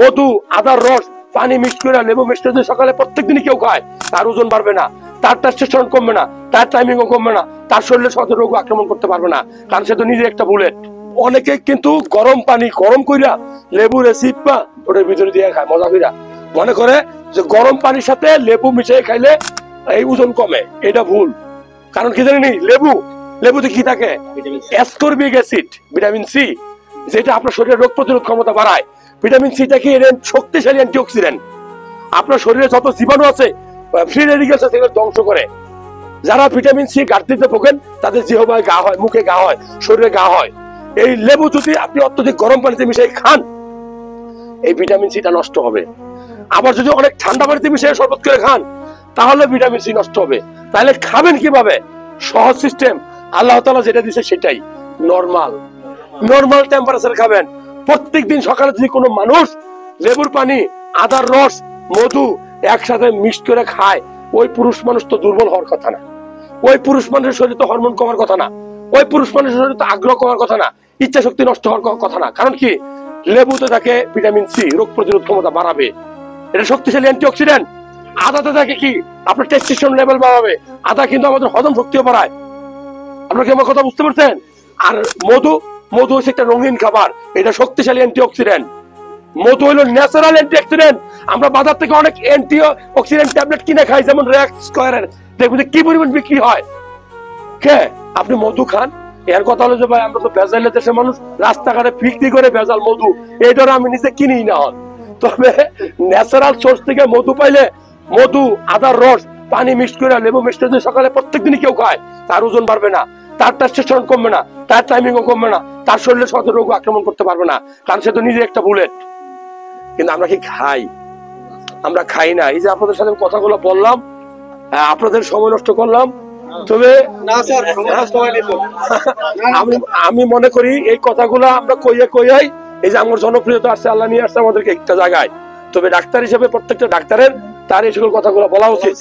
মধু, আদার রস, পানি মিক্স করে, লেবু মিক্স করে সকালে প্রত্যেকদিনই কেউ খায়, তার ওজন বাড়বে না, তার টেস্টোস্টেরন কমবে না, তার টাইমিংও কমবে না, তার শরীরে শত রোগ আক্রমণ করতে পারবে না, কারণ সে তো নিজে একটা বুলেট। অনেকে কিন্তু গরম পানি গরম কইরা লেবুর অ্যাসিড বা ওটার ভিতরে দিয়ে খায় মজা কইরা, মনে করে যে গরম পানির সাথে লেবু মিশিয়ে খাইলে এই ওজন কমে। এটা ভুল। কারণ কি জানি লেবুতে কি থাকে? অ্যাসকর্বিক অ্যাসিড, ভিটামিন সি, যেটা আপনার শরীরের রোগ প্রতিরোধ ক্ষমতা বাড়ায়। ভিটামিন সিটা কি শক্তিশালী অ্যান্টিঅক্সিডেন্ট, আপনার শরীরে যত জীবাণু আছে, ফ্রি রেডিক্যালস আছে, এগুলো ধ্বংস করে। যারা ভিটামিন সি ঘাটতিতে ভোগেন তাদের জিহ্বায় ঘা হয়, মুখে ঘা হয়, শরীরে ঘা হয়। এই লেবু যদি আপনি অত্যধিক গরম পানিতে মিশিয়ে খান, এই ভিটামিন সিটা নষ্ট হবে। আবার যদি অনেক ঠান্ডা পানিতে মিশিয়ে শরবত করে খান, তাহলে ভিটামিন সি নষ্ট হবে। তাহলে খাবেন কিভাবে? সহজ সিস্টেম, আল্লাহ তাআলা যেটা দিয়েছে সেটাই, নরমাল টেম্পারেচার খাবেন। প্রত্যেকদিন সকালে যদি কোনো মানুষ লেবুর পানি, আদার রস, মধু একসাথে মিক্স করে খায়, ওই পুরুষ মানুষ তো দুর্বল হওয়ার কথা না, ওই পুরুষ মানুষের শরীরে তো হরমোন কমার কথা না, ওই পুরুষ মানুষের শরীরে তো আগ্রহ কমার কথা না, ইচ্ছা শক্তি নষ্ট হওয়ার কথা না। কারণ কি? লেবুতে থাকে ভিটামিন সি, রোগ প্রতিরোধ ক্ষমতা বাড়াবে, এটা শক্তিশালী অ্যান্টিঅক্সিডেন্ট। আদাতে থাকে কি? আপনার টেস্টোস্টেরন লেভেল বাড়াবে। আদা কিন্তু আমাদের হজম শক্তিও বাড়ায়। আপনারা কি আমার কথা বুঝতে পারছেন? আর মধু হচ্ছে একটা রঙিন খাবার, এটা শক্তিশালী অ্যান্টিঅক্সিডেন্ট। মধু হলো ন্যাচারাল অ্যান্টিঅক্সিডেন্ট। আমরা বাজার থেকে অনেক অ্যান্টিঅক্সিডেন্ট ট্যাবলেট কিনে খাই, যেমন রেক্স স্কয়ারের, দেখবেন কি পরিমাণ বিক্রি হয়। কে? আপনি মধু খান। এর কথা হলো যে ভাই আমরা তো ভেজালের দেশের মানুষ, রাস্তাঘাটে বিক্রি করে ভেজাল মধু, এইটা আমি নিজে কিনি না হন। তবে ন্যাচারাল সোর্স থেকে মধু পাইলে, মধু, আদার রস, পানি মিক্স করে, লেবু মিক্স করে সকালে প্রত্যেকদিনই কেউ খায়, তার ওজন বাড়বে না, তার টেস্টোস্টেরন কমবে না, তার টাইমিংও কমবে না, তার শরীরে শত রোগ আক্রমণ করতে পারবে না, কারণ সে তো নিজে একটা বুলেট। কিন্তু আমরা কি খাই? আমরা খাই না। এই যে আপনাদের সাথে কথাগুলো বললাম, আপনাদের সময় নষ্ট করলাম, তবে আমি মনে করি এই কথাগুলো আমরা কইয়াই এই যে আমার জনপ্রিয়তা আসছে, আল্লাহ নিয়ে আসছে আমাদেরকে একটা জায়গায়। তবে ডাক্তার হিসেবে প্রত্যেকটা ডাক্তারের তার এই সকল কথাগুলো বলা উচিত।